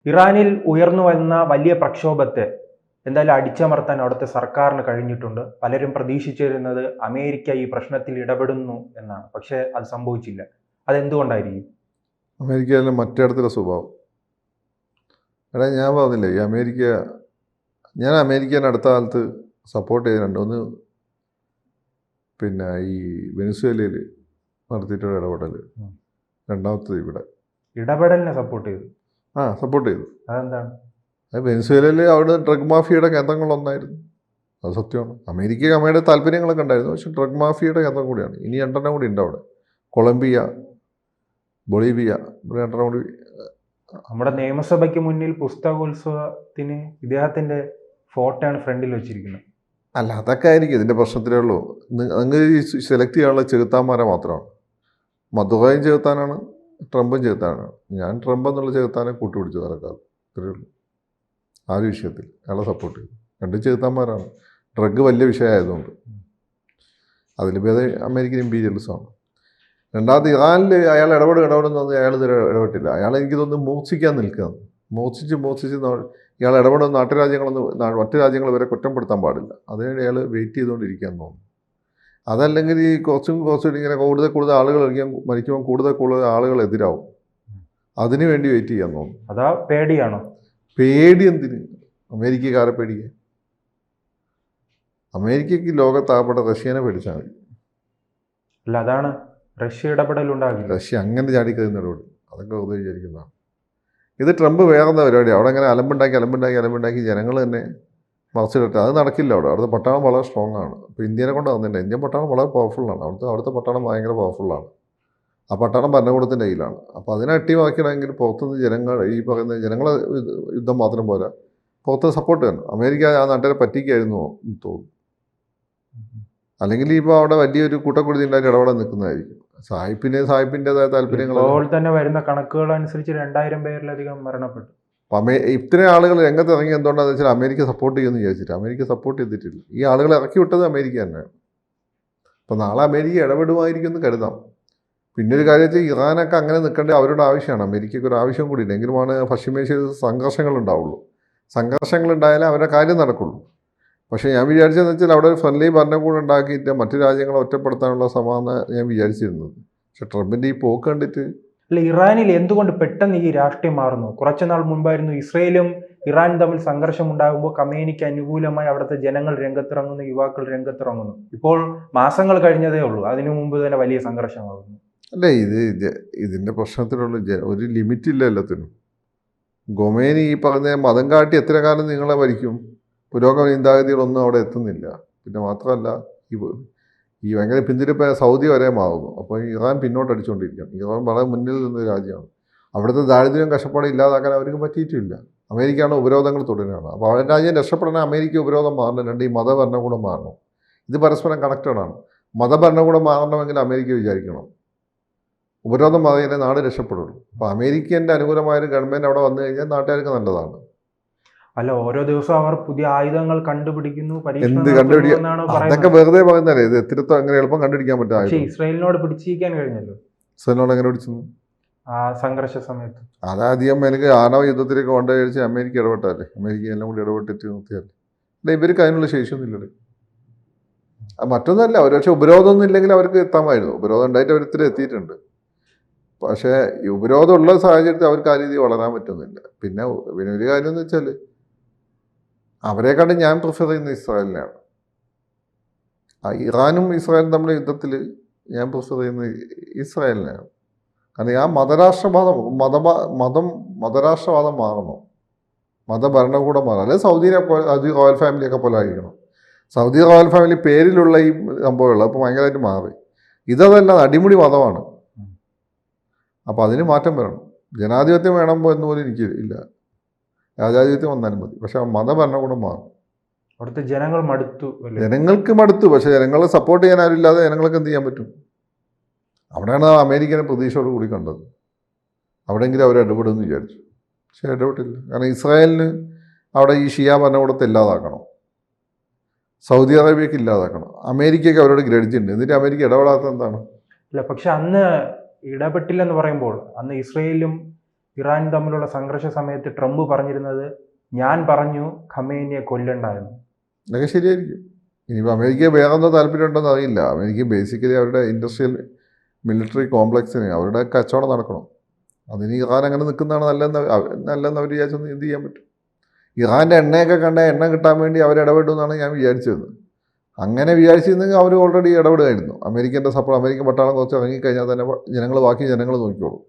ഇറാനിൽ ഉയർന്നു വന്ന വലിയ പ്രക്ഷോഭത്തെ എന്തായാലും അടിച്ചമർത്താൻ അവിടുത്തെ സർക്കാരിന് കഴിഞ്ഞിട്ടുണ്ട്. പലരും പ്രതീക്ഷിച്ചിരുന്നത് അമേരിക്ക ഈ പ്രശ്നത്തിൽ ഇടപെടുന്നു എന്നാണ്. പക്ഷേ അത് സംഭവിച്ചില്ല. അതെന്തുകൊണ്ടായിരിക്കും? അമേരിക്കയിലെ മറ്റേടത്തിലെ സ്വഭാവം. എടാ ഞാൻ പറഞ്ഞില്ലേ ഞാൻ അമേരിക്കനെ അടുത്ത കാലത്ത് സപ്പോർട്ട് ചെയ്തിട്ടുണ്ട്. ഒന്ന് പിന്നെ ഈ വെനിസ്വേലയിൽ നടത്തിയിട്ടൊരു ഇടപെടൽ, രണ്ടാമത്തത് ഇവിടെ ഇടപെടലിനെ സപ്പോർട്ട് ചെയ്തു. സപ്പോർട്ട് ചെയ്തു. അതെന്താണ്? അത് വെനിസ്വേലയിൽ അവിടെ ഡ്രഗ് മാഫിയയുടെ കേന്ദ്രങ്ങളൊന്നായിരുന്നു. അത് സത്യമാണ്. അമേരിക്ക അമ്മയുടെ താല്പര്യങ്ങളൊക്കെ ഉണ്ടായിരുന്നു, പക്ഷെ ഡ്രഗ് മാഫിയയുടെ കേന്ദ്രം കൂടിയാണ്. ഇനി 2 കൂടി ഉണ്ട് അവിടെ, കൊളംബിയ, ബൊളീവിയ, ഇവിടെ 2 കൂടി. നമ്മുടെ നിയമസഭയ്ക്ക് മുന്നിൽ പുസ്തകോത്സവത്തിന് ഇദ്ദേഹത്തിന്റെ ഫോട്ടോയാണ് ഫ്രണ്ടിൽ വെച്ചിരിക്കുന്നത്. അല്ല, അതൊക്കെ ആയിരിക്കും ഇതിൻ്റെ പ്രശ്നത്തിലേ ഉള്ളൂ. നിങ്ങൾ ഈ സെലക്ട് ചെയ്യാനുള്ള ചെകുത്താന്മാരെ മാത്രമാണ്. മധുവായും ചെകുത്താനാണ്, ട്രംപും ചെകുത്താനാണ്. ഞാൻ ട്രംപ് എന്നുള്ള ചെകുത്താനെ കൂട്ടുപിടിച്ചു നടക്കാറ്, ഇത്രയേ ഉള്ളൂ. ആ ഒരു വിഷയത്തിൽ അയാളെ സപ്പോർട്ട് ചെയ്തു. 2 ചെകുത്താന്മാരാണ്. ഡ്രഗ് വലിയ വിഷയമായതുകൊണ്ട് അതിൽ ഭേദം അമേരിക്കൻ ഇമ്പീരിയലിസമാണ്. രണ്ടാമത് ഇറാനിൽ അയാൾ ഇടപെടുന്നത് അയാൾ ഇടപെട്ടില്ല. അയാൾ എനിക്ക് തോന്നുന്നു മൂർച്ഛിക്കാൻ നിൽക്കുകയാണ്. മൂർച്ഛിച്ച് ഇയാൾ ഇടപെടുന്ന മറ്റു രാജ്യങ്ങൾ വരെ കുറ്റപ്പെടുത്താൻ പാടില്ല. അതിനുവേണ്ടി അയാൾ വെയിറ്റ് ചെയ്തുകൊണ്ടിരിക്കാൻ തോന്നുന്നു. അതല്ലെങ്കിൽ ഈ കുറച്ചും ഇങ്ങനെ കൂടുതൽ ആളുകൾ മരിക്കുമ്പോൾ കൂടുതൽ ആളുകൾ എതിരാവും. അതിനു വേണ്ടി വെയിറ്റ് ചെയ്യാൻ തോന്നുന്നു. അതാ പേടിയാണോ? പേടി എന്തിന്? അമേരിക്കക്കാരെ പേടിക്കാൻ. അമേരിക്കയ്ക്ക് ലോകത്താകപ്പെട്ട റഷ്യനെ പേടിച്ചാൽ മതി. അല്ല, അതാണ് റഷ്യ ഇടപെടലുണ്ടാകില്ല. റഷ്യ അങ്ങനെ ചാടിക്കഴിയുന്ന ഇടപെടും. അതൊക്കെ വെറുതെ വിചാരിക്കുന്നതാണ്. ഇത് ട്രംപ് വേറെന്താ പരിപാടി? അവിടെ അങ്ങനെ അലമ്പുണ്ടാക്കി ജനങ്ങൾ തന്നെ മറിച്ചിടട്ടെ. അത് നടക്കില്ല. അവിടുത്തെ പട്ടാളം വളരെ സ്ട്രോങ് ആണ്. ഇപ്പോൾ ഇന്ത്യനെ കൊണ്ട് വന്നില്ല. ഇന്ത്യൻ പട്ടാളം വളരെ പവർഫുള്ളാണ്. അവിടുത്തെ പട്ടാളം ഭയങ്കര പവർഫുള്ളാണ്. ആ പട്ടാളം ഭരണകൂടത്തിൻ്റെ കയ്യിലാണ്. അപ്പോൾ അതിനെ അട്ടിമാക്കണമെങ്കിൽ പുറത്തുനിന്ന് ഈ പറയുന്ന ജനങ്ങളെ യുദ്ധം മാത്രം പോരാ, പുറത്ത് സപ്പോർട്ട് വേണം. അമേരിക്ക ആ നാട്ടിനെ പറ്റിക്കായിരുന്നു തോന്നുന്നു. അല്ലെങ്കിൽ ഇപ്പോൾ അവിടെ വലിയൊരു കൂട്ടക്കുരുതി ഉണ്ടാക്കി ഇടപെടാൻ നിൽക്കുന്നതായിരിക്കും. സായിപ്പിൻ്റെതായ താല്പര്യങ്ങൾ. ഇപ്പോൾ തന്നെ വരുന്ന കണക്കുകൾ അനുസരിച്ച് 2000 പേരിലധികം മരണപ്പെട്ടു. അപ്പം ഇത്രയും ആളുകൾ രംഗത്ത് ഇറങ്ങി എന്തുകൊണ്ടാണെന്ന് വെച്ചാൽ അമേരിക്ക സപ്പോർട്ട് ചെയ്യുമെന്ന് വിചാരിച്ചിട്ട്. അമേരിക്ക സപ്പോർട്ട് ചെയ്തിട്ടില്ല. ഈ ആളുകളെ ഇറക്കി വിട്ടത് അമേരിക്ക തന്നെയാണ്. അപ്പോൾ നാളെ അമേരിക്ക ഇടപെടുമായിരിക്കും എന്ന് കരുതാം. പിന്നെ ഒരു കാര്യം വെച്ചാൽ ഇറാനൊക്കെ അങ്ങനെ നിൽക്കേണ്ട അവരുടെ ആവശ്യമാണ്. അമേരിക്കയ്ക്ക് ഒരു ആവശ്യം കൂടി ഇല്ല. എങ്കിലുമാണ് പശ്ചിമേഷ്യയിൽ സംഘർഷങ്ങളുണ്ടാവുള്ളൂ. സംഘർഷങ്ങളുണ്ടായാലേ അവരുടെ കാര്യം നടക്കുള്ളൂ. പക്ഷേ ഞാൻ വിചാരിച്ചതെന്ന് വെച്ചാൽ അവിടെ ഒരു ഫ്രണ്ട്ലി ഭരണകൂടം ഉണ്ടാക്കിയിട്ട് മറ്റു രാജ്യങ്ങളെ ഒറ്റപ്പെടുത്താനുള്ള ശ്രമമാണ് ഞാൻ വിചാരിച്ചിരുന്നത്. പക്ഷെ ട്രംപിൻ്റെ ഈ പോക്ക് കണ്ടിട്ട്. അല്ല, ഇറാനിൽ എന്തുകൊണ്ട് പെട്ടെന്ന് ഈ രാഷ്ട്രീയം മാറുന്നു? കുറച്ചുനാൾ മുൻപായിരുന്നു ഇസ്രയേലും ഇറാനും തമ്മിൽ സംഘർഷം ഉണ്ടാകുമ്പോൾ ഖമേനിക്ക് അനുകൂലമായി അവിടുത്തെ ജനങ്ങൾ രംഗത്തിറങ്ങുന്നു, യുവാക്കൾ രംഗത്തിറങ്ങുന്നു. ഇപ്പോൾ മാസങ്ങൾ കഴിഞ്ഞതേ ഉള്ളൂ, അതിനു മുമ്പ് തന്നെ വലിയ സംഘർഷമാകുന്നു. അല്ലേ, ഇതിൻ്റെ പ്രശ്നത്തിലുള്ള ഒരു ലിമിറ്റില്ല എല്ലാത്തിനും. ഖൊമേനി ഈ പറഞ്ഞ മതം കാട്ടി എത്ര കാലം നിങ്ങളെ ഭരിക്കും? പുരോഗമന ചിന്താഗതികളൊന്നും അവിടെ എത്തുന്നില്ല. പിന്നെ മാത്രമല്ല ഈ ഭയങ്കര പിന്തിരിപ്പ് സൗദി വരെ മാറുന്നു. അപ്പോൾ ഇറാൻ പിന്നോട്ടടിച്ചുകൊണ്ടിരിക്കുകയാണ്. ഇറാൻ വളരെ മുന്നിൽ നിന്ന രാജ്യമാണ്. അവിടുത്തെ ദാരിദ്ര്യം കഷ്ടപ്പാട് ഇല്ലാതാക്കാൻ അവർക്ക് പറ്റിയിട്ടില്ല. അമേരിക്കയാണ് ഉപരോധങ്ങൾ തുടരുകയാണ്. അപ്പോൾ അവിടെ രാജ്യം രക്ഷപ്പെടണേ അമേരിക്ക ഉപരോധം മാറണം. 2 ഈ മതഭരണകൂടം മാറണം. ഇത് പരസ്പരം കണക്റ്റഡാണ്. മതഭരണകൂടം മാറണമെങ്കിൽ അമേരിക്ക വിചാരിക്കണം. ഉപരോധം മാറിയാലേ നാട് രക്ഷപ്പെടുള്ളൂ. അപ്പോൾ അമേരിക്കൻ്റെ അനുകൂലമായൊരു ഗവൺമെൻറ് അവിടെ വന്നു കഴിഞ്ഞാൽ നാട്ടുകാർക്ക് നല്ലതാണ്. അല്ല, ഓരോ ദിവസവും അവർ പുതിയ ആയുധങ്ങൾ കണ്ടുപിടിക്കുന്നു. എന്ത് കണ്ടുപിടിക്കാൻ? അതൊക്കെ വെറുതെ പറയുന്നതല്ലേ. ഇത് എത്തിരത്തോ അങ്ങനെ എളുപ്പം കണ്ടുപിടിക്കാൻ പറ്റും. ഇസ്രായേലിനോട് പിടിച്ചിരിക്കാൻ കഴിഞ്ഞല്ലോ. ഇസ്രായേലിനോട് എങ്ങനെ പിടിച്ചു? ആ സംഘർഷ സമയത്ത് അതാദ്യം എനിക്ക് ആണവ യുദ്ധത്തിലേക്ക് കൊണ്ടുപോയി അമേരിക്ക ഇടപെട്ടല്ലേ. അമേരിക്ക എല്ലാം കൂടി ഇടപെട്ടിട്ട് നിർത്തിയല്ലേ. അല്ല, ഇവർക്ക് അതിനുള്ള ശേഷിയൊന്നുമില്ലല്ലേ. മറ്റൊന്നല്ല, ഒരുപക്ഷെ ഉപരോധമൊന്നും ഇല്ലെങ്കിൽ അവർക്ക് എത്താമായിരുന്നു. ഉപരോധം ഉണ്ടായിട്ട് അവർ ഇത്ര എത്തിയിട്ടുണ്ട്. പക്ഷേ ഈ ഉപരോധമുള്ള സാഹചര്യത്തിൽ അവർക്ക് ആ രീതി വളരാൻ പറ്റുന്നില്ല. പിന്നെ ഒരു കാര്യം എന്ന് വെച്ചാൽ അവരെ കണ്ട് ഞാൻ പ്രിഫർ ചെയ്യുന്ന ഇസ്രായേലിനെയാണ്. ഇറാനും ഇസ്രായേലും തമ്മിലെ യുദ്ധത്തിൽ ഞാൻ പ്രിഫർ ചെയ്യുന്നത് ഇസ്രായേലിനെയാണ്. കാരണം ആ മതരാഷ്ട്രവാദം മാറണം. മതഭരണകൂടം മാറണം. അല്ലെങ്കിൽ സൗദി റോയൽ ഫാമിലിയൊക്കെ പോലെ ആയിരിക്കണം. സൗദി റോയൽ ഫാമിലി പേരിലുള്ള ഈ സംഭവമുള്ളത് അപ്പോൾ ഭയങ്കരമായിട്ട് മാറി. ഇതല്ല, അടിമുടി മതമാണ്. അപ്പോൾ അതിന് മാറ്റം വരണം. ജനാധിപത്യം വേണം എന്ന് പോലും എനിക്ക് ഇല്ല. രാജാധിപത്യം വന്നാലും മതി. പക്ഷെ മതഭരണകൂടം മാറും. അവിടുത്തെ ജനങ്ങൾ മടുത്തു. ജനങ്ങൾക്ക് മടുത്തു. പക്ഷെ ജനങ്ങളെ സപ്പോർട്ട് ചെയ്യാൻ ആരുമില്ലാതെ ജനങ്ങൾക്ക് എന്ത് ചെയ്യാൻ പറ്റും? അവിടെയാണ് അമേരിക്കനെ പ്രതീക്ഷയോട് കൂടി കണ്ടത്. അവിടെയെങ്കിലും അവർ ഇടപെടുമെന്ന് വിചാരിച്ചു. പക്ഷെ ഇടപെട്ടില്ല. കാരണം ഇസ്രായേലിന് അവിടെ ഈ ഷിയ ഭരണകൂടത്തെ ഇല്ലാതാക്കണം, സൗദി അറേബ്യക്ക് ഇല്ലാതാക്കണം. അമേരിക്കയ്ക്ക് അവരോട് ഗ്രഡ്ജുണ്ട്. എന്നിട്ട് അമേരിക്ക ഇടപെടാത്ത എന്താണ്? ഇല്ല, പക്ഷെ അന്ന് ഇടപെട്ടില്ലെന്ന് പറയുമ്പോൾ അന്ന് ഇസ്രയേലും ഇറാൻ തമ്മിലുള്ള സംഘർഷ സമയത്ത് ട്രംപ് പറഞ്ഞിരുന്നത് ഞാൻ പറഞ്ഞു ഖമേനിയെ കൊല്ലണ്ട എന്ന്. ഇതൊക്കെ ശരിയായിരിക്കും. ഇനിയിപ്പോൾ അമേരിക്ക വേറെ എന്തോ താല്പര്യമുണ്ടെന്ന് അറിയില്ല. അമേരിക്ക ബേസിക്കലി അവരുടെ ഇൻഡസ്ട്രിയൽ മിലിറ്ററി കോംപ്ലക്സിന് അവരുടെ കച്ചവടം നടക്കണം. അതിന് ഇറാൻ അങ്ങനെ നിൽക്കുന്നതാണ് നല്ലതെന്ന് അവർ വിചാരിച്ചൊന്നും എന്ത് ചെയ്യാൻ പറ്റും. ഇറാൻ്റെ എണ്ണയൊക്കെ കണ്ട എണ്ണ കിട്ടാൻ വേണ്ടി അവർ ഇടപെടുമെന്നാണ് ഞാൻ വിചാരിച്ചത്. അങ്ങനെ വിചാരിച്ചിരുന്നെങ്കിൽ അവർ ഓൾറെഡി ഇടപെടുമായിരുന്നു. അമേരിക്കൻ പട്ടാളം കുറച്ച് ഇറങ്ങിക്കഴിഞ്ഞാൽ തന്നെ ബാക്കി ജനങ്ങൾ നോക്കിക്കോളും.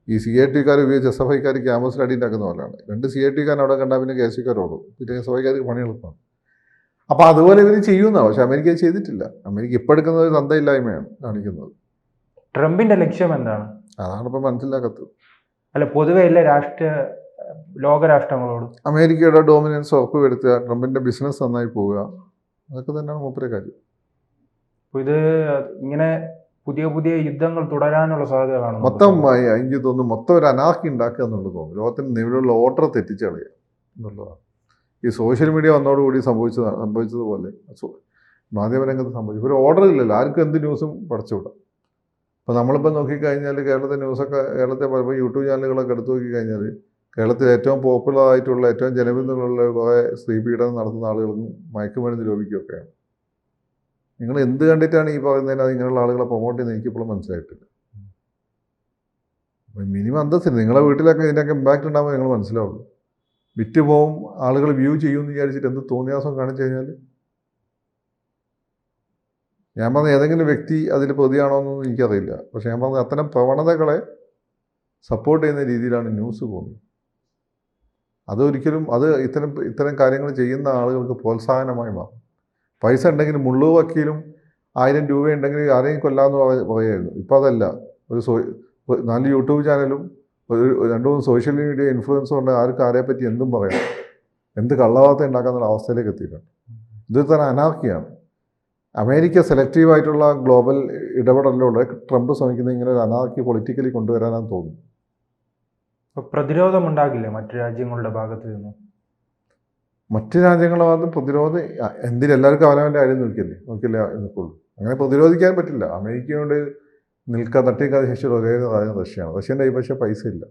ഈ CIT-കാർ ഉപയോഗിച്ച് SFI-ക്കാർ ക്യാമ്പസിൽ അടി ഉണ്ടാക്കുന്ന പോലെയാണ്. 2 CIT-കാർ അവിടെ കണ്ടാൽ പിന്നെ KSI-ക്കാരോടും പിന്നെ SFI-ക്കാർക്ക് പണി എളുപ്പമാണ്. അപ്പോൾ അതുപോലെ ഇവർ ചെയ്യുന്നതാണ്. പക്ഷേ അമേരിക്ക ചെയ്തിട്ടില്ല. അമേരിക്ക ഇപ്പോൾ എടുക്കുന്നത് ഒരു തന്തയില്ലായ്മയാണ് കാണിക്കുന്നത്. ട്രംപിന്റെ ലക്ഷ്യം എന്താണ്? അതാണ് ഇപ്പോൾ മനസ്സിലാക്കത്തത്. അല്ല, പൊതുവെ എല്ലാ ലോകരാഷ്ട്രങ്ങളോടും അമേരിക്കയുടെ ഡോമിനൻസ് ഉറപ്പ് വരുത്തുക, ട്രംപിൻ്റെ ബിസിനസ് നന്നായി പോവുക, അതൊക്കെ തന്നെയാണ് മൂപ്പരെ കാര്യം. അപ്പോൾ ഇത് ഇങ്ങനെ പുതിയ പുതിയ യുദ്ധങ്ങൾ തുടരാനുള്ള സാധ്യത കാണുന്നു. മൊത്തമായി എനിക്ക് തോന്നുന്നു മൊത്തം ഒരു അനാർക്കി ഉണ്ടാക്കുക എന്നുള്ളത് തോന്നുന്നു. ലോകത്തിന് നിലവിലുള്ള ഓർഡർ തെറ്റിച്ച് കളയുക എന്നുള്ളതാണ്. ഈ സോഷ്യൽ മീഡിയ വന്നതോടുകൂടി സംഭവിച്ചതുപോലെ മാധ്യമരംഗത്ത് സംഭവിച്ചു. ഒരു ഓർഡർ ഇല്ലല്ലോ, ആർക്കും എന്ത് ന്യൂസും പടച്ചുവിടാം. ഇപ്പോൾ നമ്മളിപ്പോൾ നോക്കിക്കഴിഞ്ഞാൽ കേരളത്തിലെ ന്യൂസൊക്കെ, കേരളത്തെ പലപ്പോൾ യൂട്യൂബ് ചാനലുകളൊക്കെ എടുത്തു നോക്കിക്കഴിഞ്ഞാൽ കേരളത്തിൽ ഏറ്റവും പോപ്പുലർ ആയിട്ടുള്ള ഏറ്റവും ജനബിന്ദുള്ള കുറേ സ്ത്രീപീഡനം നടത്തുന്ന ആളുകൾക്കും മയക്കുമരുന്ന് രോഗിക്കുകയൊക്കെയാണ്. നിങ്ങൾ എന്ത് കണ്ടിട്ടാണ് ഈ പറയുന്നതിന് അത് ഇങ്ങനെയുള്ള ആളുകളെ പ്രൊമോട്ട് ചെയ്യുന്നത് എനിക്കിപ്പോഴും മനസ്സിലായിട്ടില്ല. മിനിമം അന്തസ്സില്ല. നിങ്ങളെ വീട്ടിലൊക്കെ ഇതിൻ്റെയൊക്കെ ഇമ്പാക്റ്റ് ഉണ്ടാകുമ്പോൾ നിങ്ങൾ മനസ്സിലാവുള്ളൂ. വിറ്റ് പോവും, ആളുകൾ വ്യൂ ചെയ്യുമെന്ന് വിചാരിച്ചിട്ട് എന്ത് തോന്നിയാസം കാണിച്ചു കഴിഞ്ഞാൽ, ഞാൻ പറഞ്ഞ ഏതെങ്കിലും വ്യക്തി അതിൽ പ്രതിയാണോ എന്നൊന്നും എനിക്കറിയില്ല. പക്ഷേ ഞാൻ പറഞ്ഞ അത്തരം പ്രവണതകളെ സപ്പോർട്ട് ചെയ്യുന്ന രീതിയിലാണ് ന്യൂസ് പോകുന്നത്. അതൊരിക്കലും ഇത്തരം കാര്യങ്ങൾ ചെയ്യുന്ന ആളുകൾക്ക് പ്രോത്സാഹനമായി മാറും. പൈസ ഉണ്ടെങ്കിൽ മുള്ളു വക്കീലും 1000 രൂപ ഉണ്ടെങ്കിൽ ആരെയും കൊല്ലാമെന്ന് പറയുമായിരുന്നു. ഇപ്പോൾ അതല്ല. ഒരു 4 യൂട്യൂബ് ചാനലും 2-3 സോഷ്യൽ മീഡിയ ഇൻഫ്ലുവൻസും ഉണ്ട്. ആരെപ്പറ്റി എന്തും പറയാം, എന്ത് കള്ളവാർത്ത ഉണ്ടാക്കാന്നുള്ള അവസ്ഥയിലേക്ക് എത്തിയിട്ടുണ്ട്. ഇത് തന്നെ അനാർക്കിയാണ്. അമേരിക്ക സെലക്റ്റീവായിട്ടുള്ള ഗ്ലോബൽ ഇടപെടലിലൂടെ ട്രംപ് ശ്രമിക്കുന്നത് ഇങ്ങനെ ഒരു അനാർക്കി പൊളിറ്റിക്കലി കൊണ്ടുവരാനാണ് തോന്നുന്നു. പ്രതിരോധം ഉണ്ടാകില്ലേ മറ്റു രാജ്യങ്ങളുടെ ഭാഗത്ത് നിന്ന്? മറ്റ് രാജ്യങ്ങളുടെ ഭാഗത്ത് പ്രതിരോധം എല്ലാവർക്കും അവനവൻ്റെ കാര്യം നോക്കില്ലേ നിൽക്കുള്ളൂ. അങ്ങനെ പ്രതിരോധിക്കാൻ പറ്റില്ല. അമേരിക്കയോട് തട്ടിവെക്കാതെ ശേഷിയുള്ള ഒരേ കാര്യം റഷ്യയാണ്. റഷ്യൻ്റെ കൈ പക്ഷേ പൈസ ഇല്ല.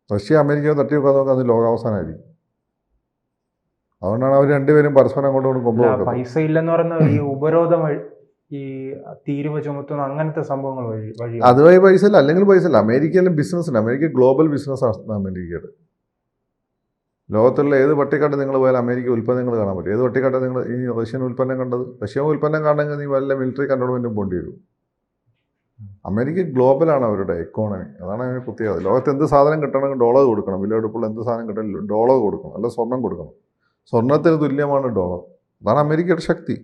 റഷ്യ അമേരിക്കയെ തട്ടിവെക്കാൻ നോക്കാൻ അത് ലോകാവസാനമായിരിക്കും. അതുകൊണ്ടാണ് അവർ രണ്ടുപേരും പരസ്പരം അങ്ങോട്ടും കൊമ്പ്. പൈസ ഇല്ലെന്ന് പറയുന്ന ഈ ഉപരോധം, ഈ തീരുവ ചുമത്തുന്ന അങ്ങനത്തെ സംഭവങ്ങൾ വഴി അതുവഴി പൈസ ഇല്ല. അല്ലെങ്കിൽ പൈസ ഇല്ല. അമേരിക്കയിലും ബിസിനസ്സില്ല. അമേരിക്ക ഗ്ലോബൽ ബിസിനസ്സാണ് അമേരിക്കയുടെ. ലോകത്തുള്ള ഏത് പട്ടിക്കാട്ട് നിങ്ങൾ പോയാൽ അമേരിക്ക ഉൽപ്പന്നങ്ങൾ കാണാൻ പറ്റും. ഏത് പട്ടിക്കാട്ട് നിങ്ങൾ ഈ റഷ്യൻ ഉൽപ്പന്നം കണ്ടത്? റഷ്യൻ ഉൽപ്പന്നം കാണണമെങ്കിൽ നീ വല്ല മിലിറ്ററി കൺട്രോൾമെൻറ്റും പോണ്ടി വരും. അമേരിക്ക ഗ്ലോബലാണ് അവരുടെ എക്കോണമി. അതാണ് അതിന് പ്രത്യേകത. ലോകത്ത് എന്ത് സാധനം കിട്ടണമെങ്കിൽ ഡോളർ കൊടുക്കണം. വിലയെടുപ്പുള്ള എന്ത് സാധനം കിട്ടണമെങ്കിൽ ഡോളർ കൊടുക്കണം, അല്ല സ്വർണം കൊടുക്കണം. സ്വർണത്തിന് തുല്യമാണ് ഡോളർ. അതാണ് അമേരിക്കയുടെ ശക്തി.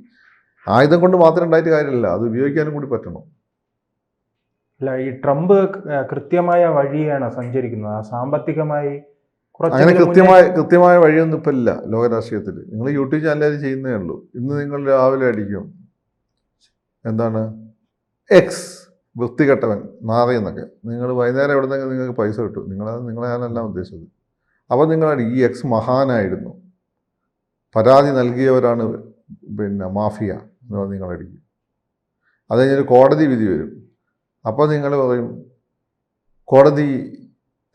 ആയുധം കൊണ്ട് മാത്രം ഉണ്ടായിട്ട് കാര്യമില്ല, അത് ഉപയോഗിക്കാനും കൂടി പറ്റണം. അല്ല, ഈ ട്രംപ് കൃത്യമായ വഴിയാണ് സഞ്ചരിക്കുന്നത്. സാമ്പത്തികമായി അങ്ങനെ കൃത്യമായ വഴിയൊന്നും ഇപ്പം ഇല്ല ലോകരാഷ്ട്രീയത്തിൽ. നിങ്ങൾ യൂട്യൂബ് ചാനലിൽ ചെയ്യുന്നേ ഉള്ളൂ. ഇന്ന് നിങ്ങൾ രാവിലെ അടിക്കും എന്താണ് എക്സ് വൃത്തികെട്ടവൻ നാറി എന്നൊക്കെ. നിങ്ങൾ വൈകുന്നേരം എവിടെ നിന്നെങ്കിൽ നിങ്ങൾക്ക് പൈസ കിട്ടും. നിങ്ങളെ ഞാനെല്ലാം ഉദ്ദേശിച്ചത്. അപ്പോൾ നിങ്ങളടി ഈ എക്സ് മഹാനായിരുന്നു, പരാതി നൽകിയവരാണ് മാഫിയ എന്ന് പറഞ്ഞ് നിങ്ങളടിക്കും. അത് കഴിഞ്ഞൊരു കോടതി വിധി വരും. അപ്പോൾ നിങ്ങൾ പറയും കോടതി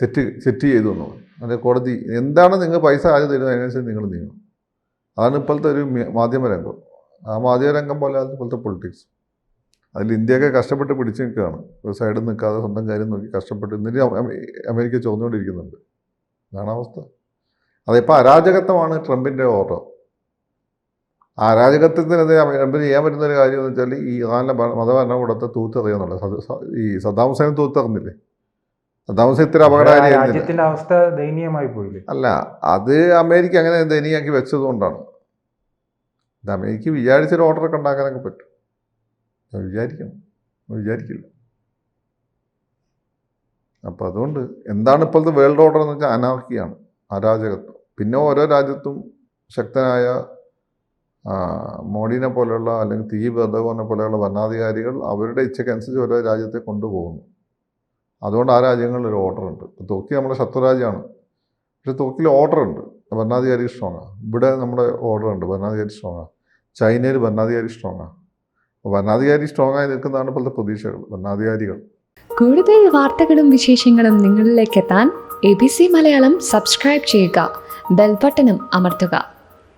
തെറ്റ് ചെയ്തു എന്ന് പറയും. അല്ലെ കോടതി എന്താണ് നിങ്ങൾ പൈസ ആദ്യം തരുന്നത് അതിനനുസരിച്ച് നിങ്ങൾ നീങ്ങും. അതാണ് ഇപ്പോഴത്തെ ഒരു മാധ്യമരംഗം. ആ മാധ്യമരംഗം പോലെ ആണ് ഇപ്പോഴത്തെ പൊളിറ്റിക്സ്. അതിൽ ഇന്ത്യയൊക്കെ കഷ്ടപ്പെട്ട് പിടിച്ചു നിൽക്കുകയാണ്. ഒരു സൈഡിൽ നിൽക്കാതെ സ്വന്തം കാര്യം നോക്കി കഷ്ടപ്പെട്ട് ഇന്നിട്ട് അമേരിക്ക ചോർന്നുകൊണ്ടിരിക്കുന്നുണ്ട്. അതാണ് അവസ്ഥ. അതിപ്പോൾ അരാജകത്വമാണ് ട്രംപിൻ്റെ ഓർഡർ. ആ അരാജകത്വത്തിനെതിരെ ട്രംപിന് ചെയ്യാൻ പറ്റുന്ന ഒരു കാര്യം എന്ന് വെച്ചാൽ ഈ ഇറാനിലെ മതഭരണകൂടത്തെ തൂത്തെറിയുന്നുള്ളത്. ഈ സദ്ദാം ഹുസൈൻ തൂത്തെറിഞ്ഞില്ലേ? സദ്ദാം ഹുസൈൻ ഇത്ര അപകടകാരിയായിരുന്നില്ല. അവസ്ഥ ദയനീയമായി പോയില്ലേ? അല്ല, അത് അമേരിക്ക അങ്ങനെ ദയനീയാക്കി വെച്ചതുകൊണ്ടാണ്. ഇത് അമേരിക്ക വിചാരിച്ചൊരു ഓർഡറൊക്കെ ഉണ്ടാക്കാനൊക്കെ പറ്റും. വിചാരിക്കില്ല. അപ്പോൾ അതുകൊണ്ട് എന്താണ് ഇപ്പോഴത്തെ വേൾഡ് ഓർഡർ എന്ന് വെച്ചാൽ അനാർക്കിയാണ്, അരാജകത്വം. പിന്നെ ഓരോ രാജ്യത്തും ശക്തനായ മോഡിനെ പോലെയുള്ള അല്ലെങ്കിൽ തീബ് എർദോഗനെ പോലെയുള്ള ഭരണാധികാരികൾ അവരുടെ ഇച്ഛയ്ക്കനുസരിച്ച് ഓരോ രാജ്യത്തെ കൊണ്ടുപോകുന്നു. അതുകൊണ്ട് ആ രാജ്യങ്ങളിൽ ഒരു ഓർഡർ ഉണ്ട്. ഇപ്പോൾ തുർക്കി നമ്മുടെ ശത്രുരാജ്യമാണ്, പക്ഷേ തുർക്കിയിൽ ഓർഡർ ഉണ്ട്, ഭരണാധികാരി സ്ട്രോങ്ങാണ്. ഇവിടെ നമ്മുടെ ഓർഡർ ഉണ്ട്, ഭരണാധികാരി സ്ട്രോങ്ങാണ്. ചൈനയിൽ ഭരണാധികാരി സ്ട്രോങ്ങാണ്. അപ്പോൾ ഭരണാധികാരി സ്ട്രോങ്ങായി നിൽക്കുന്നതാണ് ഇപ്പോഴത്തെ പ്രതീക്ഷകൾ. ഭരണാധികാരികൾ കൂടുതൽ വാർത്തകളും വിശേഷങ്ങളും നിങ്ങളിലേക്ക് എത്താൻ ABC മലയാളം സബ്സ്ക്രൈബ് ചെയ്യുക, ബെൽ ബട്ടണും അമർത്തുക.